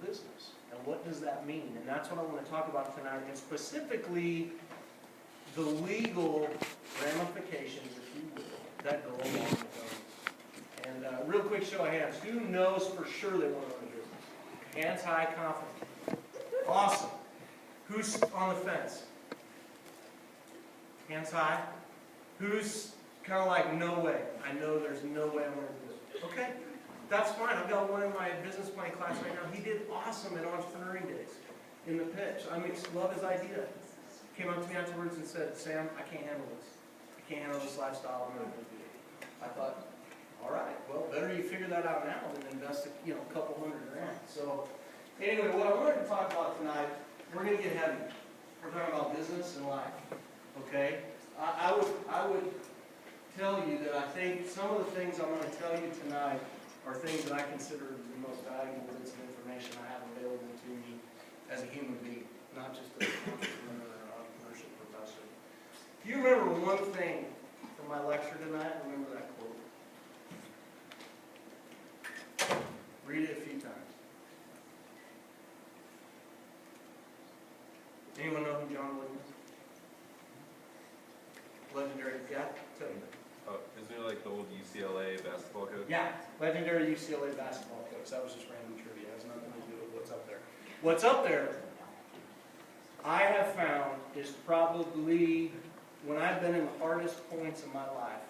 a business. And what does that mean? And that's what I want to talk about tonight, and specifically the legal ramifications, if you will, that go along with those. And real quick show of hands, who knows for sure they want to run a business? Hands high, confident. Awesome. Who's on the fence? Hands high. Who's kind of like, no way. I know there's no way I'm going to do this. Okay, that's fine. I've got one in my business plan class right now. He did awesome at Entrepreneuring Days in the pitch. I mean, love his idea. Came up to me afterwards and said, Sam, I can't handle this. I can't handle this lifestyle. I'm not going to do it. I thought, all right, well, better you figure that out now than invest a couple $100,000. So anyway, what I wanted to talk about tonight, we're going to get heavy. We're talking about business and life. Okay? I would tell you that I think some of the things I'm going to tell you tonight are things that I consider the most valuable bits of information I have available to me as a human being, not just as an entrepreneur or an entrepreneurship professor. If you remember one thing from my lecture tonight, remember that quote. Read it a few times. Anyone know who John Wooden is? Legendary, yeah, tell me. Isn't it like the old UCLA basketball coach? Yeah, legendary UCLA basketball coach. That was just random trivia. It has nothing to do with what's up there. What's up there, I have found, is probably, when I've been in the hardest points of my life,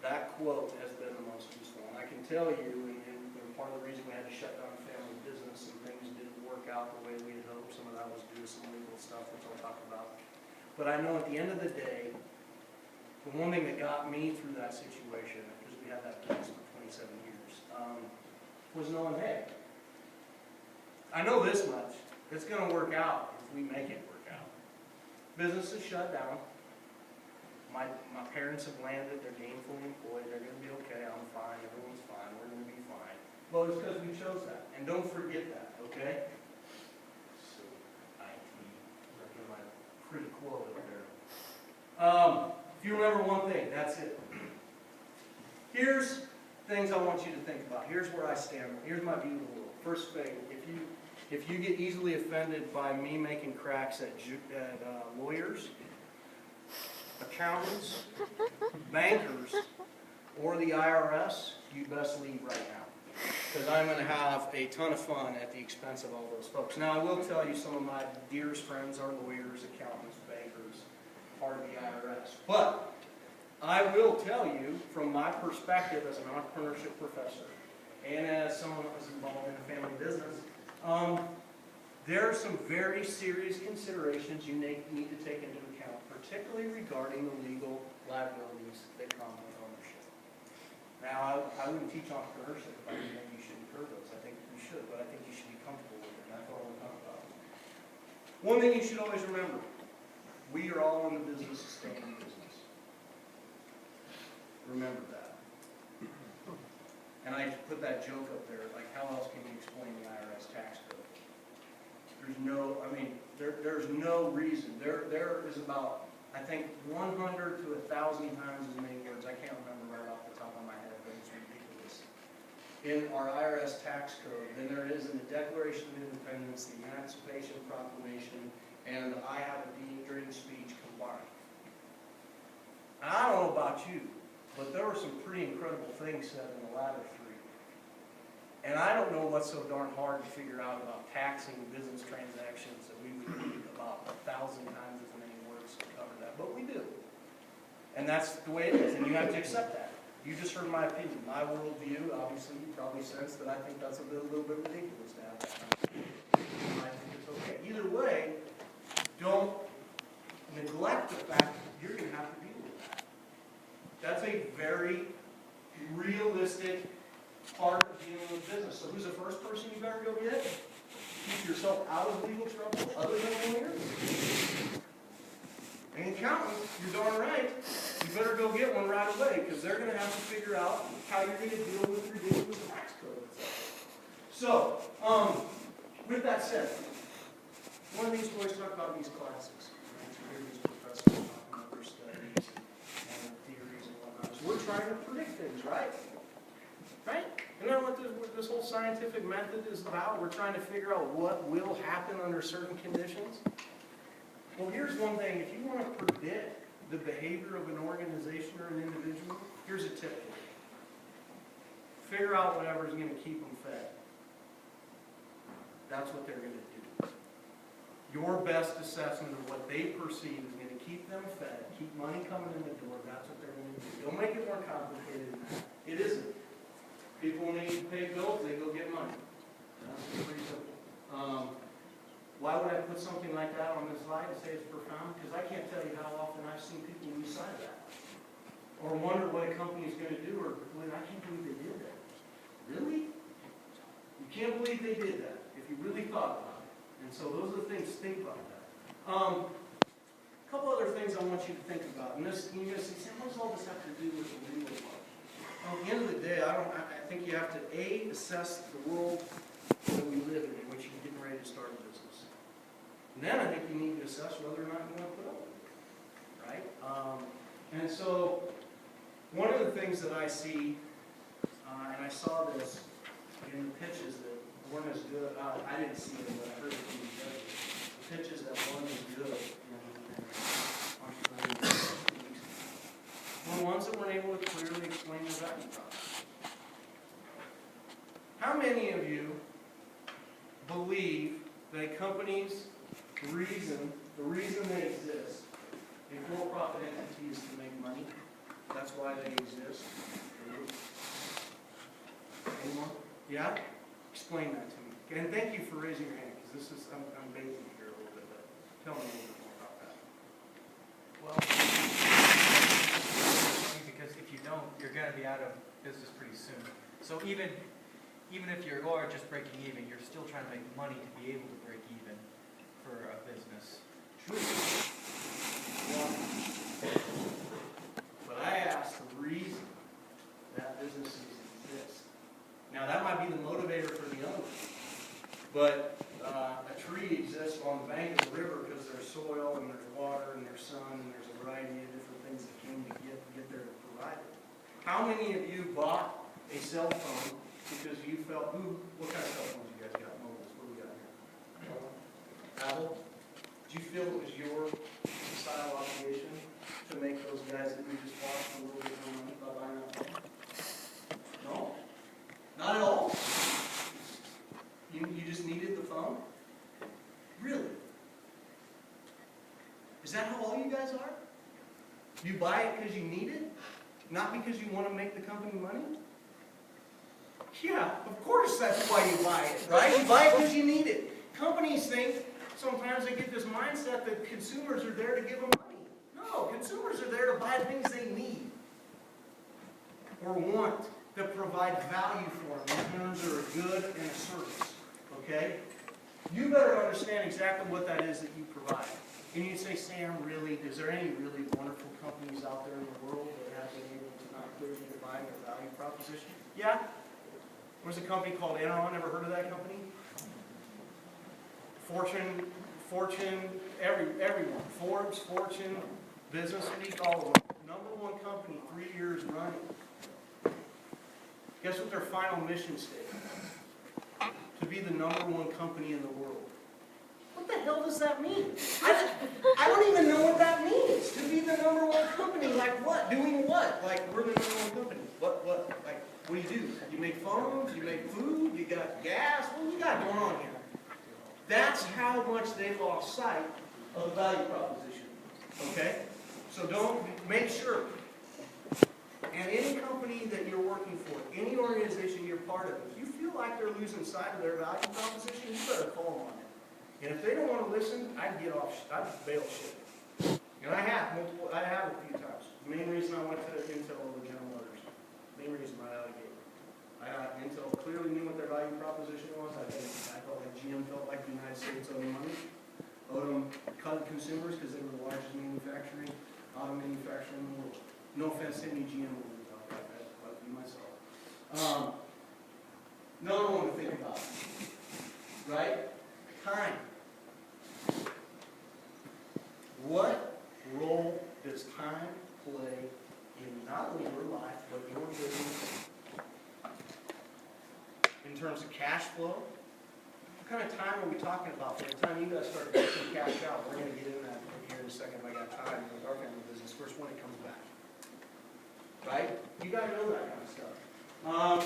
that quote has been the most useful. And I can tell you, and part of the reason we had to shut down the family business and things didn't work out the way we had hoped, some of that was due to some legal stuff, which I'll talk about. But I know at the end of the day, the one thing that got me through that situation, because we had that business for 27 years, was knowing, hey, I know this much. It's going to work out if we make it work out. Business is shut down. My parents have landed. They're gainfully employed. They're going to be okay. I'm fine. Everyone's fine. We're going to be fine. Well, it's because we chose that. And don't forget that, okay? So, IT, my pretty quote up there. If you remember one thing, that's it. Here's things I want you to think about. Here's where I stand. Here's my view of the world. First thing, if you get easily offended by me making cracks at lawyers, accountants, bankers, or the IRS, you best leave right now. Because I'm going to have a ton of fun at the expense of all those folks. Now, I will tell you some of my dearest friends are lawyers, accountants, bankers, part of the IRS. But I will tell you, from my perspective as an entrepreneurship professor, and as someone that was involved in a family business, there are some very serious considerations you need to take into account, particularly regarding the legal liabilities that come with ownership. Now, I wouldn't teach entrepreneurship if I didn't think you should incur those. I think you should, but I think you should be comfortable with it, and that's what I want to talk about. One thing you should always remember, we are all in the business of staying in business. Remember that. And I put that joke up there, like how else can you explain the IRS tax code? There's no, there's no reason. There is about, I think, 100 to 1,000 times as many words, I can't remember right off the top of my head, but it's ridiculous, in our IRS tax code than there is in the Declaration of Independence, the Emancipation Proclamation, and the I Have a Deed during speech combined. I don't know about you, but there were some pretty incredible things said in the latter three. And I don't know what's so darn hard to figure out about taxing business transactions that we would need about 1,000 times as many words to cover that, but we do. And that's the way it is, and you have to accept that. You just heard my opinion, my worldview. Obviously, you probably sense that I think that's a little bit ridiculous to have that kind of thing. I think it's okay. Either way, don't neglect the fact that you're going to have to deal with that. That's a very realistic part of dealing with business. So who's the first person you better go get? Keep yourself out of legal trouble other than lawyers? An accountant, you're darn right. You better go get one right away because they're going to have to figure out how you're going to deal with the ridiculous tax code. So, with that said, one of these boys talk about these classics. You hear these professors talking about their studies and theories and whatnot. So we're trying to predict things, right? Right? Isn't that what this this whole scientific method is about? We're trying to figure out what will happen under certain conditions. Well, here's one thing. If you want to predict the behavior of an organization or an individual, here's a tip for you. Figure out whatever's going to keep them fed. That's what they're going to do. Your best assessment of what they perceive is going to keep them fed, keep money coming in the door, that's what they're going to do. Don't make it more complicated than that. It isn't. People need to pay bills, they go get money. That's pretty simple. Why would I put something like that on this slide and say it's profound? Because I can't tell you how often I've seen people lose sight of that. Or wonder what a company is going to do, or I can't believe they did that. Really? You can't believe they did that, if you really thought about it. And so those are the things to think about that. A couple other things I want you to think about. And this, you're going to say, Sam, what does all this have to do with the legal part? Well, at the end of the day, I think you have to, A, assess the world that we live in which you're getting ready to start a business. And then I think you need to assess whether or not you want to put up with it. Right? And so, one of the things that I see, and I saw this in the pitches that weren't as good, I didn't see it, but I heard it from the judges. The pitches that weren't as good in entrepreneurship. The ones that weren't able to clearly explain their value proposition. How many of you believe that companies, the reason they exist, a for-profit entity is to make money? That's why they exist. Anyone? Yeah? Explain that to me. And thank you for raising your hand, because this is, I'm baiting you here a little bit, but tell me a little bit more about that. Well, because if you don't, you're going to be out of business pretty soon. So even if you are just breaking even, you're still trying to make money to be able to break even for a business. True. But I asked the reason that businesses exist. Now that might be the motivator for the owner, but a tree exists on the bank of the river because there's soil and there's water and there's sun and there's a variety of different things that came to get there to provide it. How many of you bought a cell phone because you felt, what kind of cell phones you guys got? Mobiles, what do we got here? Apple? Did you feel it was your societal obligation to make those guys that you just bought for a little bit more money by buying that phone? No? Not at all? You just needed the phone? Really? Is that how all you guys are? You buy it because you need it? Not because you want to make the company money? Yeah, of course that's why you buy it, right? You buy it because you need it. Companies think, sometimes they get this mindset that consumers are there to give them money. No, consumers are there to buy things they need or want, that provide value for them in terms of a good and a service. Okay? You better understand exactly what that is that you provide. And you say, Sam, really, is there any really wonderful companies out there in the world that have been able to not clearly define their value proposition? Yeah. There's a company called Enron. Ever heard of that company? Fortune, everyone. Forbes, Fortune, Business Week, all of them. #1 company, 3 years running. Guess what their final mission statement? To be the #1 company in the world. What the hell does that mean? I don't even know what that means. To be the #1 company, like what? Doing what? Like we're the #1 company. What? Like what do? You make phones, you make food, you got gas, what do you got going on here? That's how much they lost sight of the value proposition. Okay? So don't, make sure. And any company that you're working for, any organization you're part of, if you feel like they're losing sight of their value proposition, you better call them on it. And if they don't want to listen, I'd bail shit. And I have a few times. The main reason I went to Intel over General Motors. The main reason right out of the gate. Intel clearly knew what their value proposition was. I felt like GM felt like the United States owed them money. Owed them consumers because they were the largest auto manufacturer in the world. No offense to any GM owners out there, but me myself. Another one to think about. Right? Time. What role does time play in not only your life, but your business, in in terms of cash flow. What kind of time are we talking about by the time you guys start getting cash out? We're gonna get in that here in a second if I got time with our family business, first when it comes back. Right? You gotta know that kind of stuff.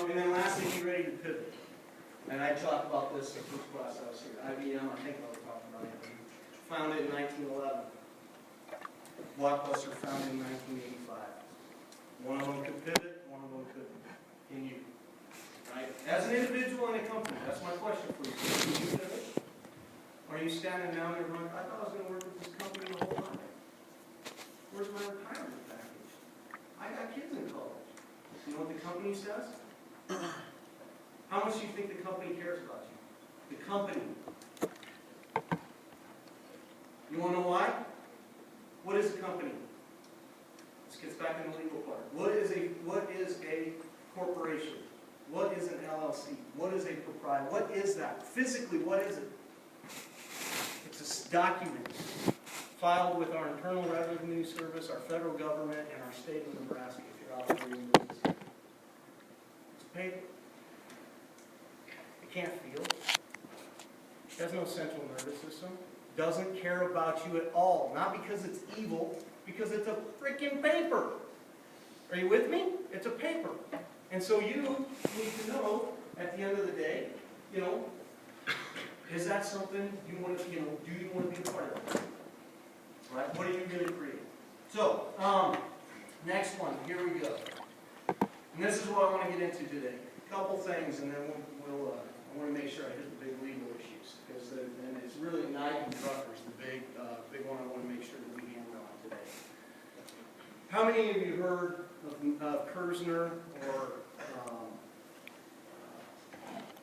And then lastly, be ready to pivot. And I talked about this in first class I was here. IBM, I think I was talking about it. Founded in 1911. Blockbuster founded in 1985. One of them could pivot, one of them couldn't. Can you? Right? As an individual in a company, that's my question for you. Can you pivot? Or are you standing down there going, I thought I was going to work with this company the whole time. Where's my retirement package? I got kids in college. You know what the company says? How much do you think the company cares about you? The company. You want to know why? What is a company? This gets back in the legal part. What is a corporation? What is an LLC? What is a proprietor? What is that? Physically, what is it? It's a document filed with our Internal Revenue Service, our federal government, and our state of Nebraska if you're operating business. It's paper. It can't feel. It has no central nervous system. Doesn't care about you at all. Not because it's evil, because it's a freaking paper. Are you with me? It's a paper. And so you need to know, at the end of the day, you know, is that something you want to, you know, do you want to be a part of? Right? What are you going to create? So, next one. Here we go. And this is what I want to get into today. A couple things, and then I want to make sure I hit the big legal issues, because and it's really Knight and Truckers, the big one I want to make sure that we handle on today. How many of you heard of Kerzner or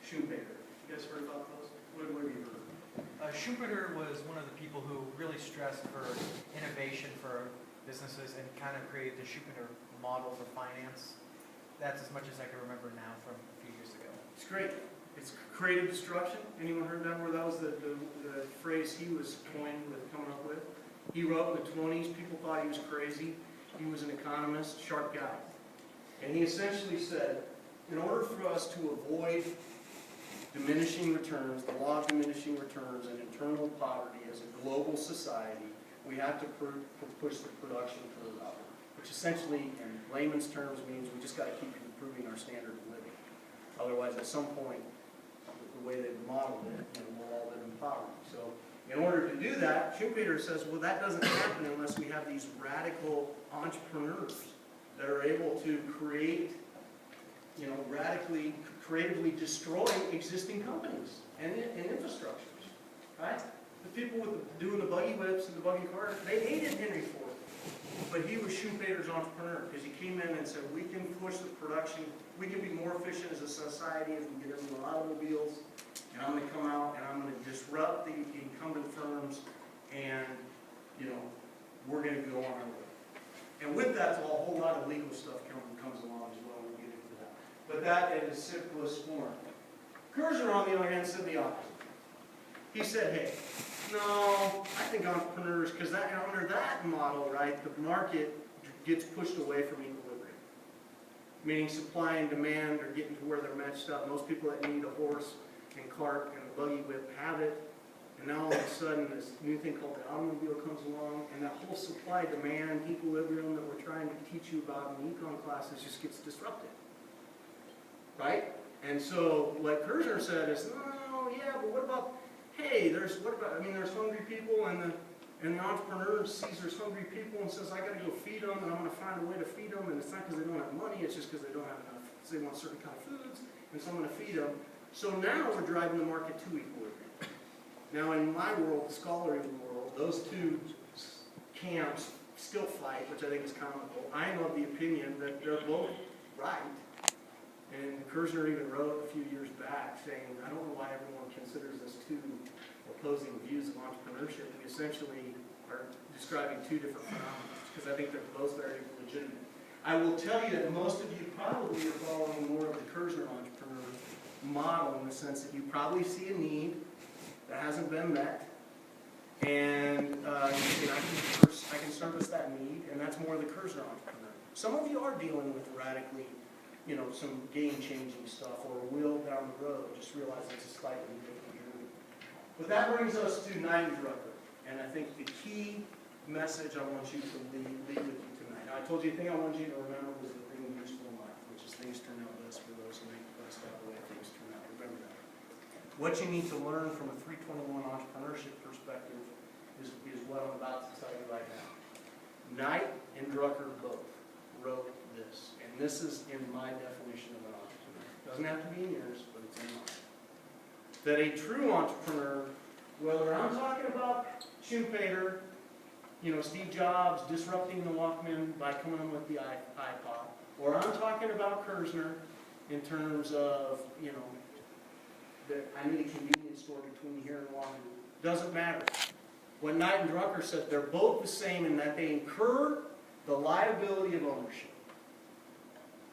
Schumpeter? You guys heard about those? What have you heard? Schumpeter was one of the people who really stressed for innovation for businesses and kind of created the Schumpeter model for finance. That's as much as I can remember now from a few years ago. It's great. It's creative destruction. Anyone heard that? Where that was the phrase he was coined with, coming up with? He wrote in the 20s. People thought he was crazy. He was an economist, sharp guy. And he essentially said, in order for us to avoid diminishing returns, the law of diminishing returns and internal poverty as a global society, we have to push the production curve upward. Which essentially, in layman's terms, means we just got to keep improving our standard of living. Otherwise, at some point, the way they've modeled it, you know, we'll all live in poverty. So, in order to do that, Schumpeter says, well, that doesn't happen unless we have these radical entrepreneurs that are able to create, you know, radically, creatively destroy existing companies and infrastructures, right? The people doing the buggy whips and the buggy cars, they hated Henry Ford. But he was Schumpeter's entrepreneur, because he came in and said, we can push the production, we can be more efficient as a society if we get into automobiles, and I'm going to come out and I'm going to disrupt the incumbent firms, and, you know, we're going to go on our way. And with that, a whole lot of legal stuff comes along as well, we'll get into that. But that in its simplest form. Kerzner, on the other hand, said the opposite. He said, hey, no, I think entrepreneurs, because under that model, right, the market gets pushed away from equilibrium. Meaning supply and demand are getting to where they're matched up. Most people that need a horse and cart and a buggy whip have it. And now all of a sudden this new thing called the automobile comes along, and that whole supply-demand equilibrium that we're trying to teach you about in the econ classes just gets disrupted. Right? And so what Kerzner said is, no, yeah, but what about, hey, there's hungry people, and the entrepreneur sees there's hungry people and says, I got to go feed them, and I'm going to find a way to feed them, and it's not because they don't have money, it's just because they don't have enough, they want certain kind of foods, and so I'm going to feed them. So now we're driving the market to equilibrium. Now in my world, the scholarly world, those two camps still fight, which I think is comical. I am of the opinion that they're both right. And Kerzner even wrote a few years back saying, I don't know why everyone considers this two opposing views of entrepreneurship. We essentially are describing two different phenomena, because I think they're both very legitimate. I will tell you that most of you probably are following more of the Kerzner entrepreneur model, in the sense that you probably see a need that hasn't been met, and I can service that need, and that's more the Kerzner entrepreneur. Some of you are dealing with radically you know, some game-changing stuff, or will down the road, just realize it's a slightly different journey. But that brings us to Knight and Drucker, and I think the key message I want you to leave with you tonight. Now, I told you the thing I wanted you to remember was the thing useful in life, which is things turn out best for those who make the best out of the way things turn out. Remember that. What you need to learn from a 321 entrepreneurship perspective is what I'm about to tell you right now. Knight and Drucker both wrote this, and this is in my definition of an entrepreneur. It doesn't have to be in yours, but it's in mine. That a true entrepreneur, whether I'm talking about Schumpeter, you know, Steve Jobs disrupting the Walkman by coming up with the iPod, or I'm talking about Kerzner in terms of, you know, that I need a convenience store between here and Wahoo. Doesn't matter. What Knight and Drucker said, they're both the same in that they incur the liability of ownership.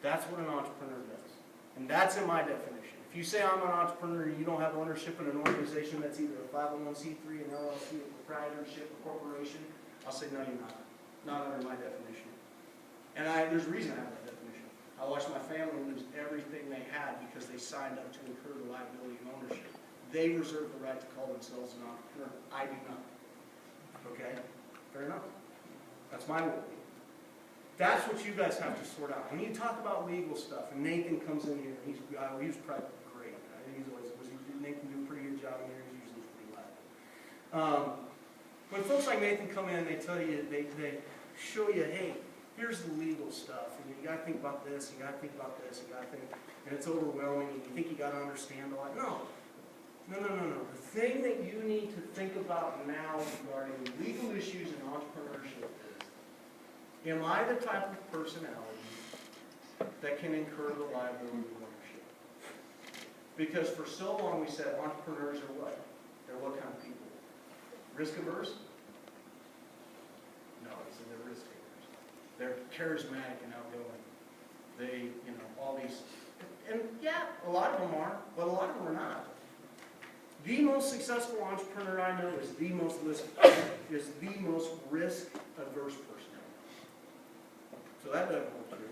That's what an entrepreneur does. And that's in my definition. If you say I'm an entrepreneur and you don't have ownership in an organization that's either a 501c3, an LLC, a proprietorship, a corporation, I'll say, no, you're not. Not under my definition. And there's a reason I have that definition. I watched my family lose everything they had because they signed up to incur the liability of ownership. They reserve the right to call themselves an entrepreneur. I do not. Okay? Fair enough. That's my worldview. That's what you guys have to sort out. When you talk about legal stuff, and Nathan comes in here, he was probably great. Nathan did a pretty good job in here. He's usually pretty loud. When folks like Nathan come in, they tell you, they show you, hey, here's the legal stuff, and you got to think about this, you got to think about this, you got to think, and it's overwhelming, and you think you got to understand a lot. No. The thing that you need to think about now regarding legal issues in entrepreneurship is, am I the type of personality that can incur the liability of ownership? Because for so long we said entrepreneurs are what? They're what kind of people? Risk averse? No, they're risk averse. They're charismatic and outgoing. They, you know, all these, and yeah, a lot of them are, but a lot of them are not. The most successful entrepreneur I know is the most risk averse person. So that doesn't hold true.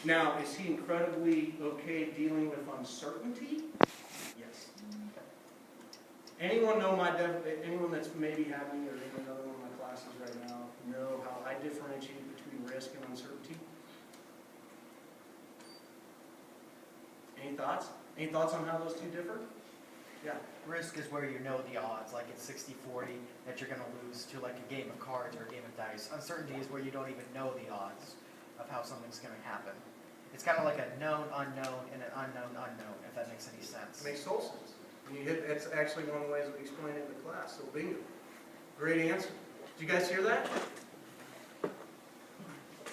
Now, is he incredibly okay dealing with uncertainty? Yes. Anyone know anyone that's maybe having or in another one of my classes right now know how I differentiate between risk and uncertainty? Any thoughts? Any thoughts on how those two differ? Yeah. Risk is where you know the odds, like it's 60-40 that you're going to lose to like a game of cards or a game of dice. Uncertainty is where you don't even know the odds of how something's going to happen. It's kind of like a known unknown and an unknown unknown, if that makes any sense. It makes total sense. It's actually one of the ways that we explain it in the class, so bingo. Great answer. Did you guys hear that?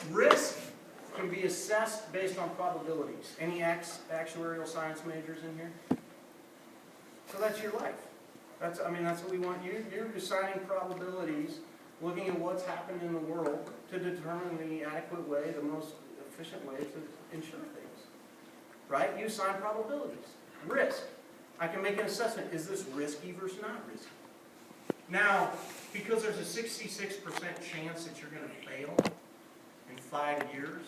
Risk can be assessed based on probabilities. Any actuarial science majors in here? So that's your life. That's what we want you. You're assigning probabilities, looking at what's happened in the world to determine the adequate way, the most efficient way to insure things. Right? You assign probabilities. Risk. I can make an assessment. Is this risky versus not risky? Now, because there's a 66% chance that you're going to fail in 5 years,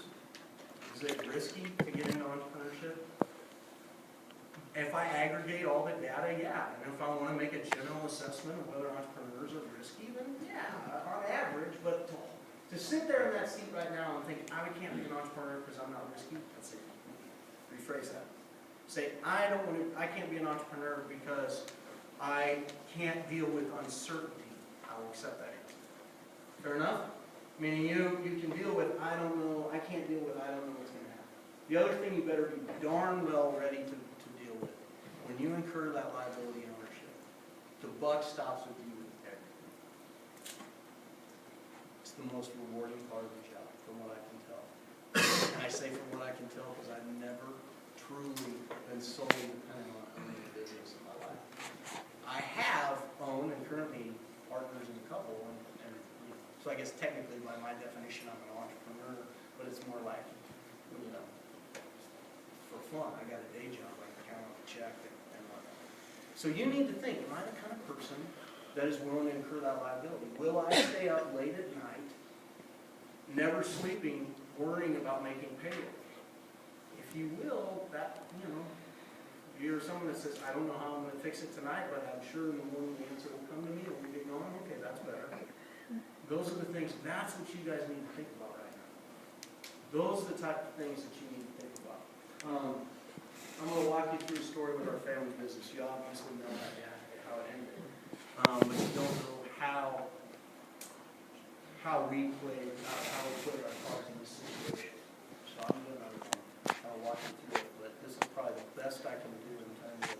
is it risky to get into entrepreneurship? If I aggregate all the data, yeah. And if I want to make a general assessment of whether entrepreneurs are risky, then yeah, on average. But to sit there in that seat right now and think, I can't be an entrepreneur because I'm not risky, that's it. Rephrase that. Say, I can't be an entrepreneur because I can't deal with uncertainty. I will accept that answer. Fair enough? Meaning you can deal with, I don't know, I can't deal with, I don't know what's going to happen. The other thing you better be darn well ready to deal with. When you incur that liability and ownership, the buck stops with you with everything. It's the most rewarding part of the job, from what I can tell. And I say from what I can tell because I've never truly been solely dependent on owning a business in my life. I have owned and currently partners in a couple, and you know, so I guess technically by my definition I'm an entrepreneur, but it's more like, you know, for fun. I got a day job, I can count on a check and whatnot. So you need to think, am I the kind of person that is willing to incur that liability? Will I stay up late at night, never sleeping, worrying about making payroll? If if you will, that, you're someone that says, I don't know how I'm gonna fix it tonight, but I'm sure in the morning the answer will come to me, and we get going, okay, that's better. Those are the things, that's what you guys need to think about right now. Those are the type of things that you need to think about. I'm gonna walk you through a story with our family business. You obviously know how it ended. But you don't know how we played our cards in this situation. So I'm I'll walk you through it, but this is probably the best I can do in terms of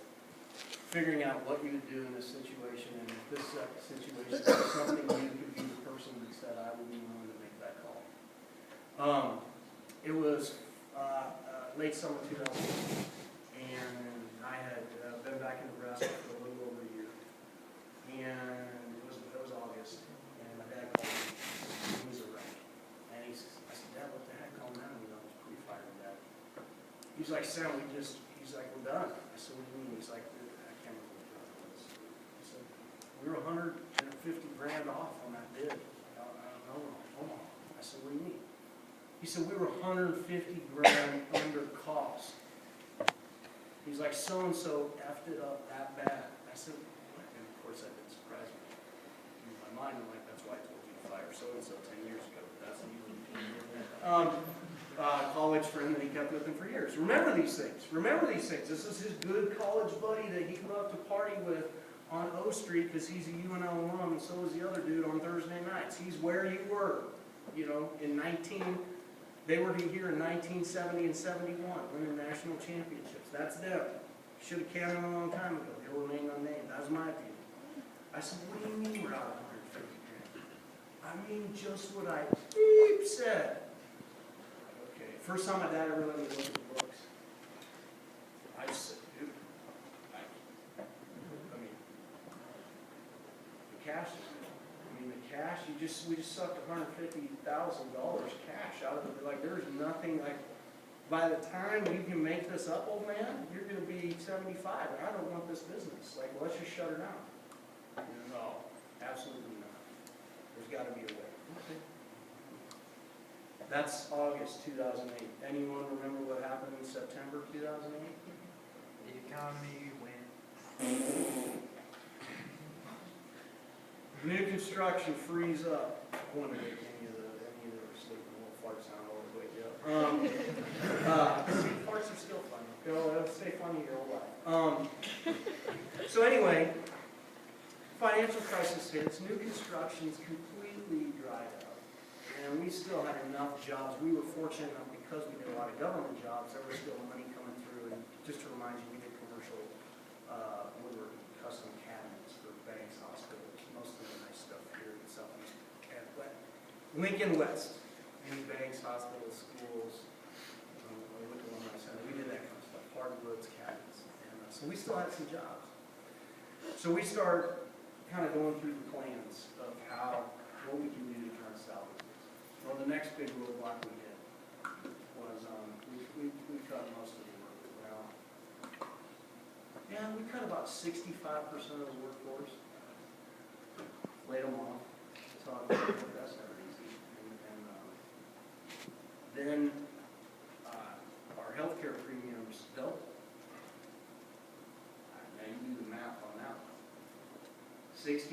figuring out what you would do in this situation, and if this situation is something you could be the person that said, I would be willing to make that call. It was late summer 2008, and I had been back in Nebraska for a little over a year, and it was August, and my dad called me. He was a wreck, and I said, Dad, what the heck? Calm down. I was pretty fired at Dad. He's like, Sam, he's like, we're done. I said, what do you mean? He's like, I can't remember what it was. He said, we were $150,000 off on that bid. I don't know. Hold on. I said, what do you mean? He said, we were $150,000 under cost. He's like, so-and-so effed it up that bad. I said, what? And of course that didn't surprise me. In my mind, I'm like, that's why I told you to fire so-and-so 10 years ago. That's college friend that he kept with him for years. Remember these things. Remember these things. This is his good college buddy that he loved to party with on O Street because he's a UNL alum, and so is the other dude on Thursday nights. He's where you were, they were here in 1970 and 71, winning national championships. That's them. Should have counted a long time ago. They will remain unnamed. That was my opinion. I said, what do you mean we're out of $150,000? I mean just what I said. Okay. First time my dad ever let me look at the books. I just said, dude, the cash we just sucked $150,000 cash out of it. Like, there's nothing, like, by the time you can make this up, old man, you're going to be 75, and I don't want this business. Like, let's just shut her down. No, absolutely not. There's got to be a way. Okay. That's August 2008. Anyone remember what happened in September 2008? The economy went. New construction frees up. I want to make any of the sleeping little fart sound all the way up. Farts are still funny. They'll stay funny your whole life. So anyway, financial crisis hits. New construction's completely dried up, and we still had enough jobs. We were fortunate enough because we did a lot of government jobs. There was still money coming through. And just to remind you, we did commercial woodwork, custom cabinets for banks, hospitals. Most of the nice stuff here in Southeast Lincoln West. Any banks, hospitals, schools, Lincoln Alumni Center. We did that kind of stuff. Hardwoods, cabinets. And so we still had some jobs. So we start kind of going through the plans of what we can do to try to salvage this. Well, the next big roadblock we hit was we cut most of the work. Well, yeah, we cut about 65% of the workforce. Laid them off. So that's never easy. Then our healthcare premiums doubled. Now you do the math on that one. 65%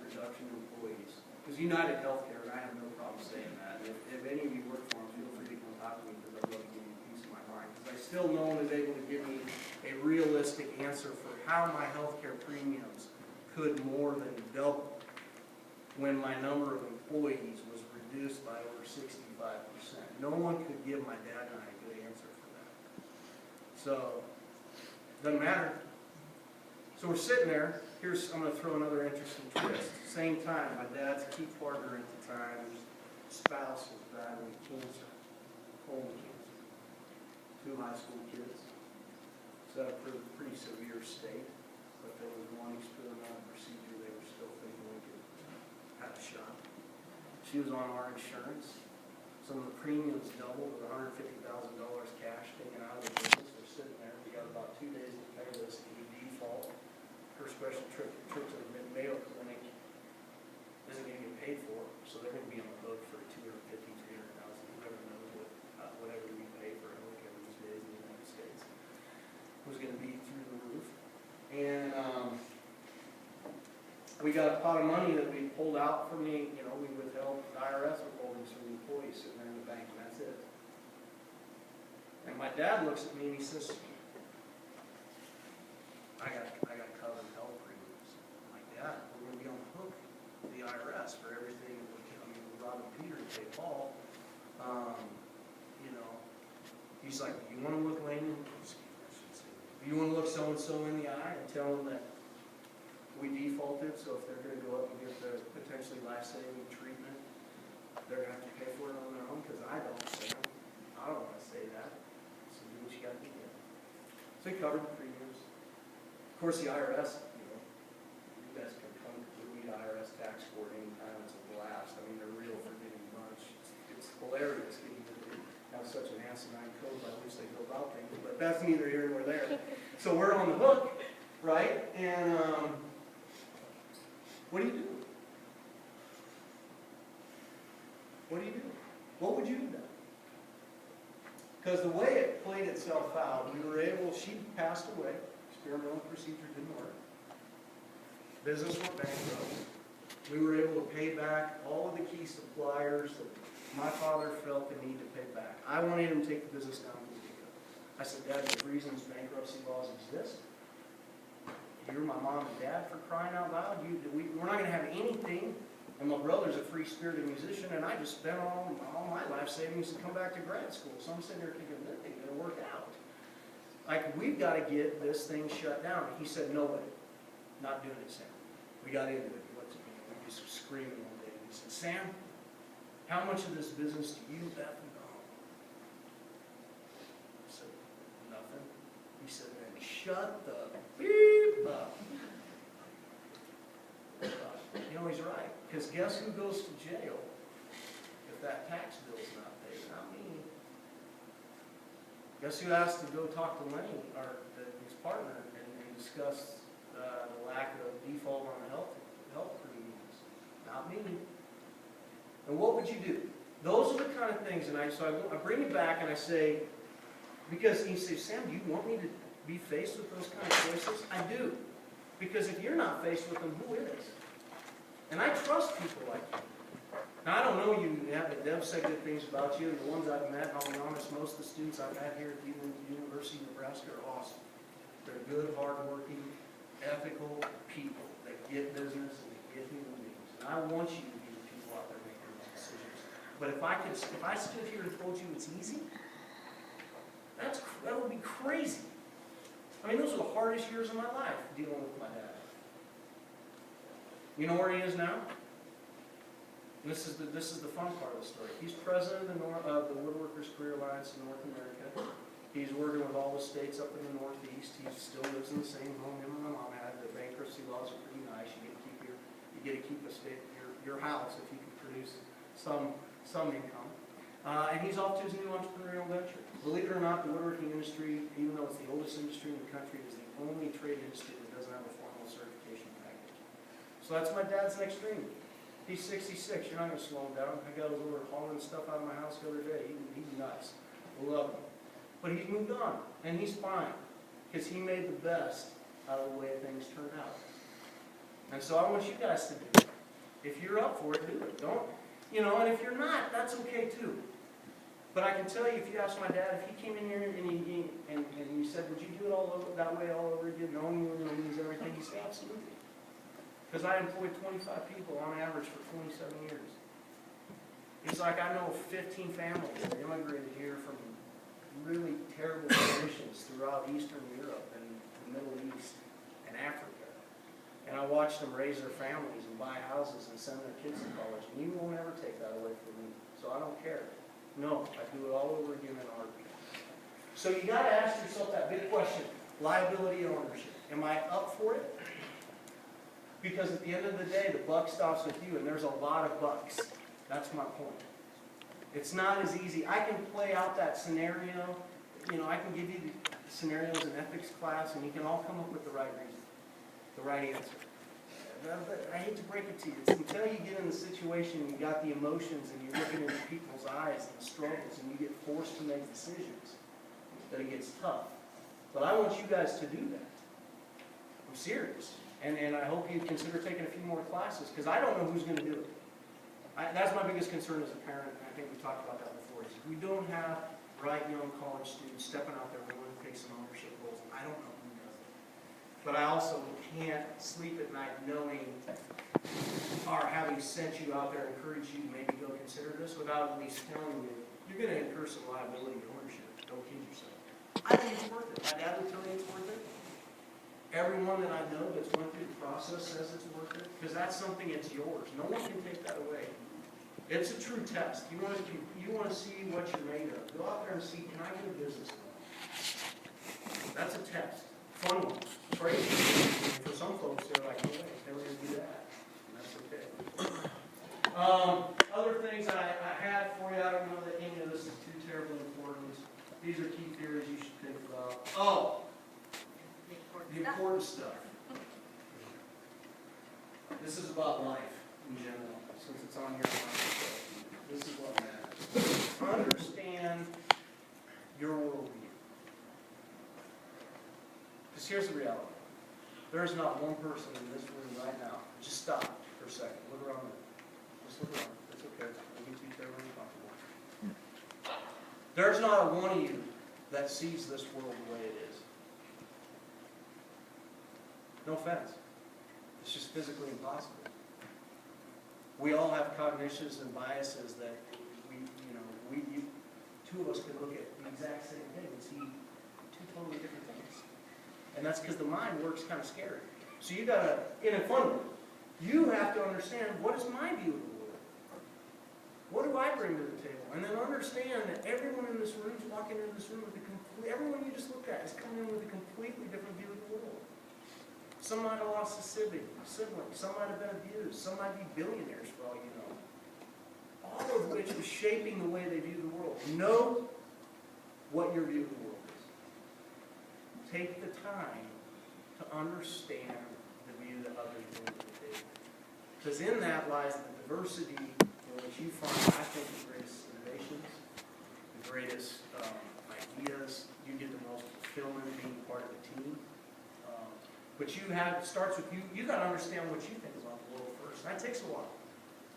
reduction in employees. Because United Healthcare, and I have no problem saying that. If any of you work for them, feel free to come talk to me because I'd love to give you a piece of my mind. Because I still no one is able to give me a realistic answer for how my healthcare premiums could more than double when my number of employees was reduced by over 65%. No one could give my dad and I a good answer for that. So, doesn't matter. So we're sitting there. I'm going to throw another interesting twist. Same time, my dad's key partner at the time, his spouse was battling cancer, colon cancer. 2 high school kids. So a pretty severe state. But there was one experimental procedure they were still thinking we could have a shot. She was on our insurance. Some of the premiums doubled with $150,000 cash taken out of the business. We're sitting there. We got about 2 days to pay this. We default. Her special trip to the Mayo Clinic isn't going to get paid for, so they're going to be on the hook for $250,000, $300,000. Whoever knows whatever we pay for healthcare these We got a pot of money that we pulled out from the, we withheld IRS withholdings from the employees sitting there in the bank, and that's it. And my dad looks at me and he says, I got covered health premiums. I'm like, Dad, we're gonna be on the hook with the IRS for everything. We're robbing Peter to pay Paul. He's like, you wanna look Lane, you wanna look so-and-so in the eye and tell them that we defaulted, so if they're gonna go up and get the potentially life-saving treatment, they're gonna have to pay for it on their own, because I don't say it. I don't wanna say that. So do what you gotta do. So he covered the premiums. Of course, the IRS, you guys can come to read IRS tax court anytime, it's a blast. I mean, they're real forgiving bunch. It's hilarious getting to have such an asinine code by which they go about things, but that's neither here nor there. So we're on the hook, right? And what do you do? What do you do? What would you do then? Because the way it played itself out, we were able, she passed away, experimental procedure didn't work. Business went bankrupt. We were able to pay back all of the key suppliers that my father felt the need to pay back. I wanted him to take the business down to the beginning. I said, Dad, there's reasons bankruptcy laws exist. You're my mom and dad, for crying out loud. We're not going to have anything. And my brother's a free-spirited musician, and I just spent all my life savings to come back to grad school. So I'm sitting there thinking, that ain't going to work out. Like, we've got to get this thing shut down. He said, no way. Not doing it, Sam. We got into it. We just screaming one day. He said, Sam, how much of this business do you effing own? I said, nothing. He said, then shut the beep up. He's right. Because guess who goes to jail if that tax bill's not paid? Not me. Guess who has to go talk to Lenny, or his partner, and discuss the lack of default on the health premiums? Not me. And what would you do? Those are the kind of things, and I bring it back and I say, because you say, Sam, do you want me to be faced with those kind of choices? I do. Because if you're not faced with them, who is? And I trust people like you. Now, I don't know you, Deb said good things about you, and the ones I've met, I'll be honest, most of the students I've had here at the University of Nebraska are awesome. They're good, hardworking, ethical people that get business and they get human beings. And I want you to be the people out there making those decisions. But if I stood here and told you it's easy, that would be crazy. I mean, those are the hardest years of my life, dealing with my dad. You know where he is now? And this is the fun part of the story. He's president of the Woodworkers Career Alliance in North America. He's working with all the states up in the Northeast. He still lives in the same home him and my mom had. The bankruptcy laws are pretty nice. You get to keep your house if you can produce some income. And he's off to his new entrepreneurial venture. Believe it or not, the woodworking industry, even though it's the oldest industry in the country, is the only trade industry that doesn't have a formal certification package. So that's my dad's next dream. He's 66. You're not going to slow him down. I got over hauling stuff out of my house the other day. He's nuts. I love him. But he's moved on, and he's fine, because he made the best out of the way things turned out. And so I want you guys to do it. If you're up for it, do it. Don't, and if you're not, that's okay too. But I can tell you, if you ask my dad, if he came in here and you said, would you do it all over that way all over again, knowing you were going to lose everything? He said, absolutely. Because I employed 25 people on average for 27 years. He's like, I know 15 families that immigrated here from really terrible conditions throughout Eastern Europe and the Middle East and Africa. And I watched them raise their families and buy houses and send their kids to college. And you won't ever take that away from me. So I don't care. No, I do it all over again in art. So you got to ask yourself that big question: liability and ownership. Am I up for it? Because at the end of the day, the buck stops with you, and there's a lot of bucks. That's my point. It's not as easy. I can play out that scenario. I can give you the scenarios in ethics class, and you can all come up with the right reason, the right answer. But I hate to break it to you. It's until you get in the situation, and you got the emotions, and you're looking into people's eyes and the struggles, and you get forced to make decisions, that it gets tough. But I want you guys to do that. I'm serious. And I hope you consider taking a few more classes, because I don't know who's going to do it. That's my biggest concern as a parent, and I think we talked about that before, is if we don't have bright young college students stepping out there willing to take some ownership roles, I don't know who does it. But I also can't sleep at night knowing, or having sent you out there, encourage you to maybe go consider this, without at least telling you, you're going to incur some liability and ownership. Don't kid yourself. I think it's worth it. My dad would tell me it's worth it. Everyone that I know that's went through the process says it's worth it, because that's something that's yours. No one can take that away. It's a true test. You want to see what you're made of. Go out there and see, can I get a business loan? That's a test. Fun one. Crazy. For some folks, they're like, no way, never going to do that. And that's okay. Other things I had for you, I don't know that any of this is too terribly important. These are key theories you should think about. Oh! The important stuff. This is about life in general, since it's on here. This is what matters. Understand your worldview. Because here's the reality. There's not one person in this room right now. Just stop for a second. Look around there. Just look around. It's okay. Don't get too terribly uncomfortable. There's not a one of you that sees this world the way it is. No offense. It's just physically impossible. We all have cognitions and biases that two of us could look at the exact same thing and see two totally different things. And that's because the mind works kind of scary. So you gotta, in a fun way, you have to understand, what is my view of the world? What do I bring to the table? And then understand that everyone in this room is walking into this room with everyone you just looked at is coming in with a completely different view of the world. Some might have lost a sibling, some might have been abused, some might be billionaires for all you know. All of which is shaping the way they view the world. Know what your view of the world is. Take the time to understand the view that others bring to the table. Because in that lies the diversity in which you find, I think, the greatest innovations, the greatest ideas. You get the most fulfillment being part of a team. But it starts with you. You got to understand what you think about the world first. That takes a while.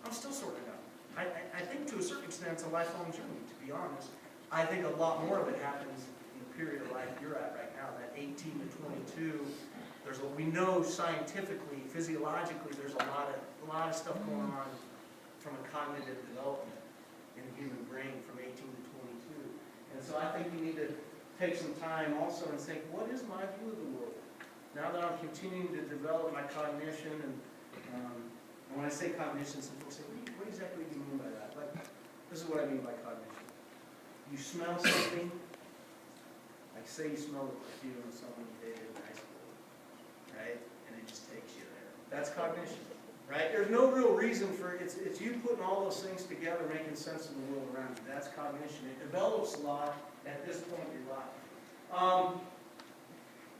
I'm still sorting out. I think to a certain extent it's a lifelong journey, to be honest. I think a lot more of it happens in the period of life you're at right now, that 18 to 22. We know scientifically, physiologically, there's a lot of stuff going on from a cognitive development in the human brain from 18 to 22. And so I think you need to take some time also and think, what is my view of the world? Now that I'm continuing to develop my cognition, and when I say cognition, some folks say, what exactly do you mean by that? Like, this is what I mean by cognition. You smell something, like say you smell the perfume of someone you dated in high school, right? And it just takes you there. That's cognition, right? There's no real reason for it. It's you putting all those things together, making sense of the world around you. That's cognition. It develops a lot at this point in your life.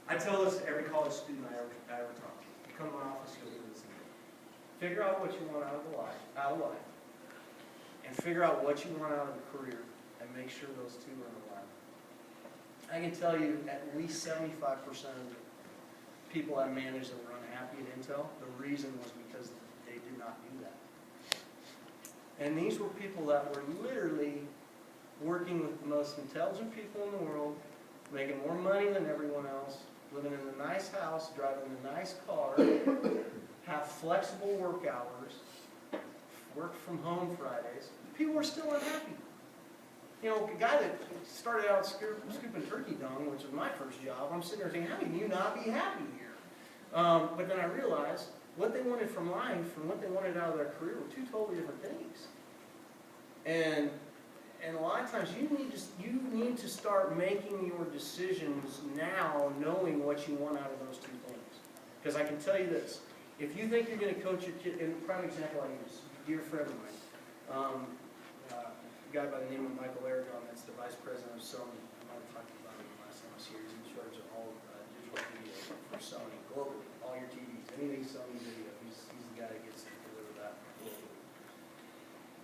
I tell this to every college student I ever talk to. You come to my office, you'll do this again. Figure out what you want out of life, and figure out what you want out of a career, and make sure those two are in alignment. I can tell you, at least 75% of the people I managed that were unhappy at Intel, the reason was because they did not do that. And these were people that were literally working with the most intelligent people in the world, making more money than everyone else, living in a nice house, driving a nice car, have flexible work hours, work from home Fridays. People were still unhappy. You know, a guy that started out scooping turkey dung, which was my first job, I'm sitting there thinking, how can you not be happy here? But then I realized what they wanted from life and what they wanted out of their career were two totally different things. And a lot of times you need to start making your decisions now, knowing what you want out of those two things. Because I can tell you this, if you think you're going to coach your kid, and a prime example I use, a dear friend of mine, a guy by the name of Michael Aragon, that's the vice president of Sony. I might have talked about him last time I was here. He's in charge of all digital video for Sony globally, all your TVs, anything Sony video. He's the guy that gets to deliver that globally.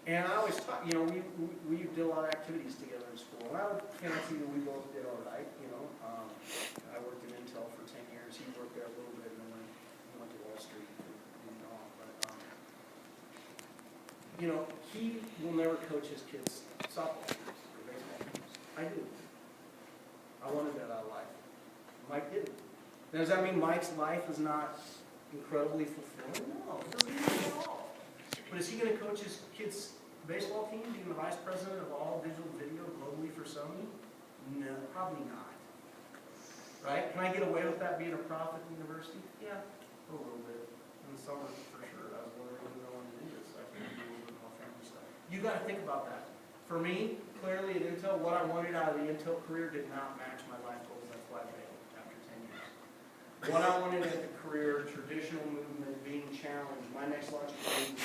And I always talk, we did a lot of activities together in school. And I would fancy that we both did all right, I worked at Intel for 10 years. He worked there a little bit, and then went to you know, he will never coach his kids softball teams or baseball teams. I do. I wanted that out of life. Mike didn't. Now, does that mean Mike's life is not incredibly fulfilling? No, it doesn't mean at all. But is he going to coach his kids' baseball team, being the vice president of all digital video globally for Sony? No, probably not. Right? Can I get away with that being a profit university? Yeah, a little bit. In the summer, for sure. I was wondering when I wanted to do this. I can do a little bit more family stuff. You got to think about that. For me, clearly at Intel, what I wanted out of the Intel career did not match my life goals. That's why I failed after 10 years. What I wanted at the career, traditional movement, being challenged, my next logical move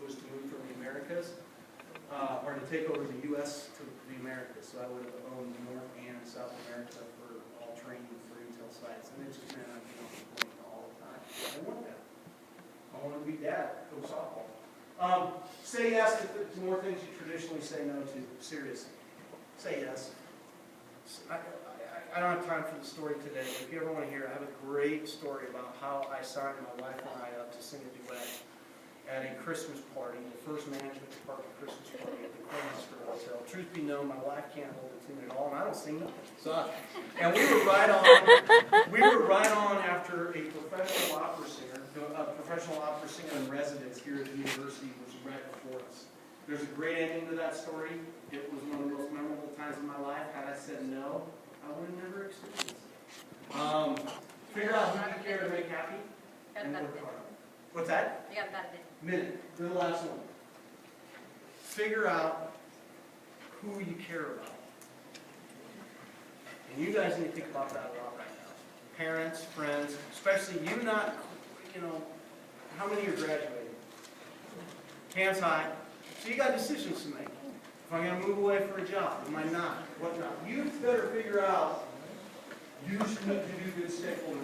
was to move from the Americas, or to take over the U.S. to the Americas. So I would have owned North and South America for all training for Intel sites. And it just meant I'd be on the point all the time. I want that. I want to be dad, coach softball. Say yes to more things you traditionally say no to. Serious. Say yes. I don't have time for the story today, but if you ever want to hear it, I have a great story about how I signed my wife and I up to sing a duet at a Christmas party, the first management department Christmas party at the Cornhusker Hotel. Truth be known, my wife can't hold a tune at all, and I don't sing nothing. So, and we were right on after a professional opera singer in residence here at the university was right before us. There's a great ending to that story. It was one of the most memorable times of my life. Had I said no, I would have never experienced it. Figure out who you care to make happy. And work hard. What's that? You got about a Minute. Do the last one. Figure out who you care about. And you guys need to think about that a lot right now. Parents, friends, especially you not, how many are graduating? Hands high. So you got decisions to make. If I'm going to move away for a job, am I not? What not? You better figure out you should need to do good stakeholder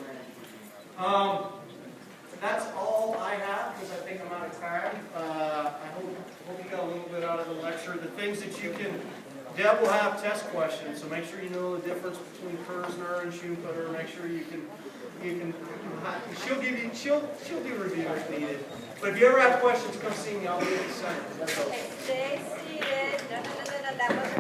management. That's all I have because I think I'm out of time. I hope you got a little bit out of the lecture. The things that you can, Deb will have test questions, so make sure you know the difference between Kerzner and Schumpeter. Make sure you can. She'll do review if needed. But if you ever have questions, come see me. I'll be at the center. That's all. Stay seated. That was